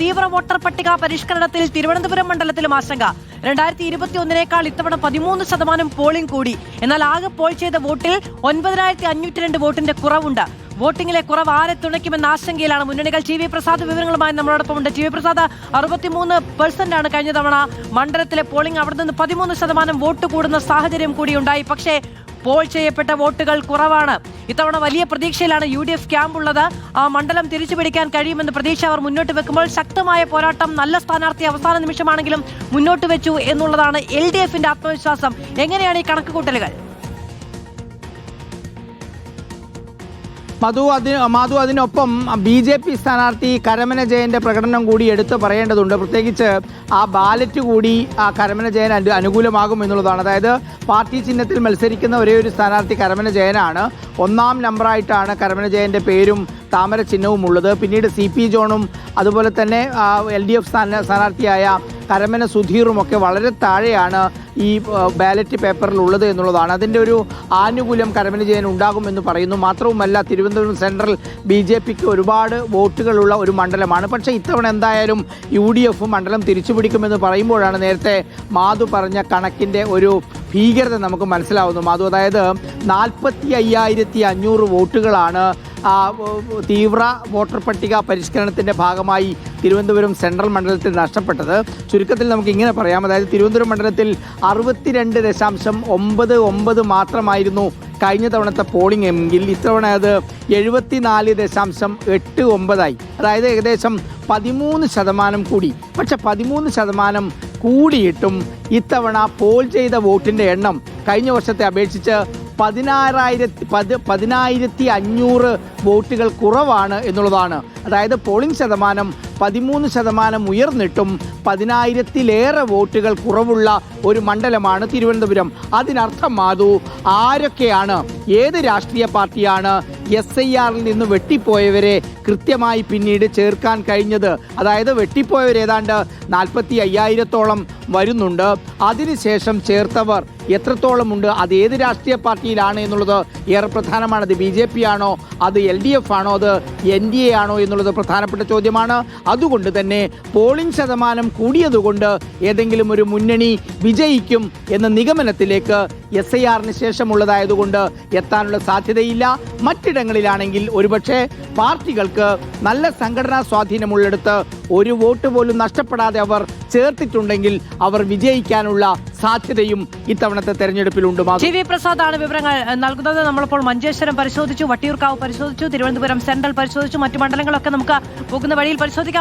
തീവ്ര വോട്ടർ പട്ടിക പരിഷ്കരണത്തിൽ തിരുവനന്തപുരം മണ്ഡലത്തിലും ആശങ്ക. 2021 ഇത്തവണ 13% പോളിംഗ് കൂടി. എന്നാൽ ആകെ പോൾ ചെയ്ത വോട്ടിൽ 9502 വോട്ടിന്റെ കുറവുണ്ട്. വോട്ടിംഗിലെ കുറവ് ആരെ തുണയ്ക്കുമെന്ന ആശങ്കയിലാണ് മുന്നണികൾ. ടി വി പ്രസാദ് വിവരങ്ങളുമായി നമ്മളോടൊപ്പം ഉണ്ട്. ടി വി പ്രസാദ്, 63% കഴിഞ്ഞ തവണ മണ്ഡലത്തിലെ പോളിംഗ്. അവിടെ നിന്ന് 13% വോട്ട് കൂടുന്ന സാഹചര്യം കൂടി ഉണ്ടായി. പക്ഷേ പോൾ ചെയ്യപ്പെട്ട വോട്ടുകൾ കുറവാണ്. ഇത്തവണ വലിയ പ്രതീക്ഷയിലാണ് UDF ക്യാമ്പുള്ളത്. ആ മണ്ഡലം തിരിച്ചുപിടിക്കാൻ കഴിയുമെന്ന് പ്രതീക്ഷ അവർ മുന്നോട്ട് വെക്കുമ്പോൾ ശക്തമായ പോരാട്ടം, നല്ല സ്ഥാനാർത്ഥി അവസാന നിമിഷമാണെങ്കിലും മുന്നോട്ട് വെച്ചു എന്നുള്ളതാണ് LDFന്റെ ആത്മവിശ്വാസം. എങ്ങനെയാണ് ഈ കണക്കുകൂട്ടലുകൾ? മാധു, അതിനൊപ്പം BJP സ്ഥാനാർത്ഥി കരമന ജയന്റെ പ്രകടനം കൂടി എടുത്ത് പറയേണ്ടതുണ്ട്. പ്രത്യേകിച്ച് ആ ബാലറ്റ് കൂടി ആ കരമന ജയൻ അനുകൂലമാകും എന്നുള്ളതാണ്. അതായത് പാർട്ടി ചിഹ്നത്തിൽ മത്സരിക്കുന്ന ഒരേ ഒരു സ്ഥാനാർത്ഥി കരമന ജയനാണ്. 1ാം നമ്പറായിട്ടാണ് കരമന ജയന്റെ പേരും താമര ചിഹ്നവും ഉള്ളത്. പിന്നീട് CP ജോണും അതുപോലെ തന്നെ LDF സ്ഥാനാർത്ഥിയായ കരമന സുധീറും ഒക്കെ വളരെ താഴെയാണ് ഈ ബാലറ്റ് പേപ്പറിൽ ഉള്ളത് എന്നുള്ളതാണ്. അതിൻ്റെ ഒരു ആനുകൂല്യം കരമന ജയൻ ഉണ്ടാകുമെന്ന് പറയുന്നു. മാത്രവുമല്ല, തിരുവനന്തപുരം സെൻട്രൽ BJPക്ക് ഒരുപാട് വോട്ടുകളുള്ള ഒരു മണ്ഡലമാണ്. പക്ഷേ ഇത്തവണ എന്തായാലും UDF മണ്ഡലം തിരിച്ചുപിടിക്കുമെന്ന് പറയുമ്പോഴാണ് നേരത്തെ മാധു പറഞ്ഞ കണക്കിൻ്റെ ഒരു ഭീകരത നമുക്ക് മനസ്സിലാവുന്നു. മാധു, അതായത് 45,500 വോട്ടുകളാണ് തീവ്ര വോട്ടർ പട്ടിക പരിഷ്കരണത്തിൻ്റെ ഭാഗമായി തിരുവനന്തപുരം സെൻട്രൽ മണ്ഡലത്തിൽ നഷ്ടപ്പെട്ടത്. ചുരുക്കത്തിൽ നമുക്ക് ഇങ്ങനെ പറയാം, അതായത് തിരുവനന്തപുരം മണ്ഡലത്തിൽ 62.99 മാത്രമായിരുന്നു കഴിഞ്ഞ തവണത്തെ പോളിംഗ് എങ്കിൽ ഇത്തവണ അത് 74.89 അതായത് ഏകദേശം 13% കൂടി. പക്ഷെ 13% കൂടിയിട്ടും ഇത്തവണ പോൾ ചെയ്ത വോട്ടിൻ്റെ എണ്ണം കഴിഞ്ഞ വർഷത്തെ അപേക്ഷിച്ച് 10,500 വോട്ടുകൾ കുറവാണ് എന്നുള്ളതാണ്. അതായത് പോളിംഗ് ശതമാനം 13% ഉയർന്നിട്ടും 10,000-ലേറെ വോട്ടുകൾ കുറവുള്ള ഒരു മണ്ഡലമാണ് തിരുവനന്തപുരം. അതിനർത്ഥം മാധു, ആരൊക്കെയാണ്, ഏത് രാഷ്ട്രീയ പാർട്ടിയാണ് SIRൽ നിന്ന് വെട്ടിപ്പോയവരെ കൃത്യമായി പിന്നീട് ചേർക്കാൻ കഴിഞ്ഞത്? അതായത് വെട്ടിപ്പോയവർ ഏതാണ്ട് 45,000-ഓളം വരുന്നുണ്ട്. അതിനുശേഷം ചേർത്തവർ എത്രത്തോളമുണ്ട്, അത് ഏത് രാഷ്ട്രീയ പാർട്ടിയിലാണ് എന്നുള്ളത് ഏറെ പ്രധാനമാണ്. അത് BJP ആണോ, അത് LDF ആണോ, അത് NDA ആണോ എന്നുള്ളത് പ്രധാനപ്പെട്ട ചോദ്യമാണ്. അതുകൊണ്ട് തന്നെ പോളിംഗ് ശതമാനം കൂടിയതുകൊണ്ട് ഏതെങ്കിലും ഒരു മുന്നണി വിജയിക്കും എന്ന നിഗമനത്തിലേക്ക് SIRന് ശേഷമുള്ളതായതുകൊണ്ട് എത്താനുള്ള സാധ്യതയില്ല. മറ്റിടങ്ങളിലാണെങ്കിൽ ഒരുപക്ഷെ പാർട്ടികൾക്ക് നല്ല സംഘടനാ സ്വാധീനമുള്ളിടത്ത് ഒരു വോട്ട് പോലും നഷ്ടപ്പെടാതെ അവർ ചേർത്തിട്ടുണ്ടെങ്കിൽ അവർ വിജയിക്കാനുള്ള സാധ്യതയും ഇത്തവണത്തെ തെരഞ്ഞെടുപ്പിലുണ്ട്. ടി വി പ്രസാദാണ് വിവരങ്ങൾ നൽകുന്നത്. നമ്മളിപ്പോൾ മഞ്ചേശ്വരം പരിശോധിച്ചു, വട്ടിയൂർക്കാവ് പരിശോധിച്ചു, തിരുവനന്തപുരം സെൻട്രൽ പരിശോധിച്ചു, മറ്റു മണ്ഡലങ്ങളൊക്കെ നമുക്ക് പോകുന്ന വഴിയിൽ പരിശോധിക്കാം.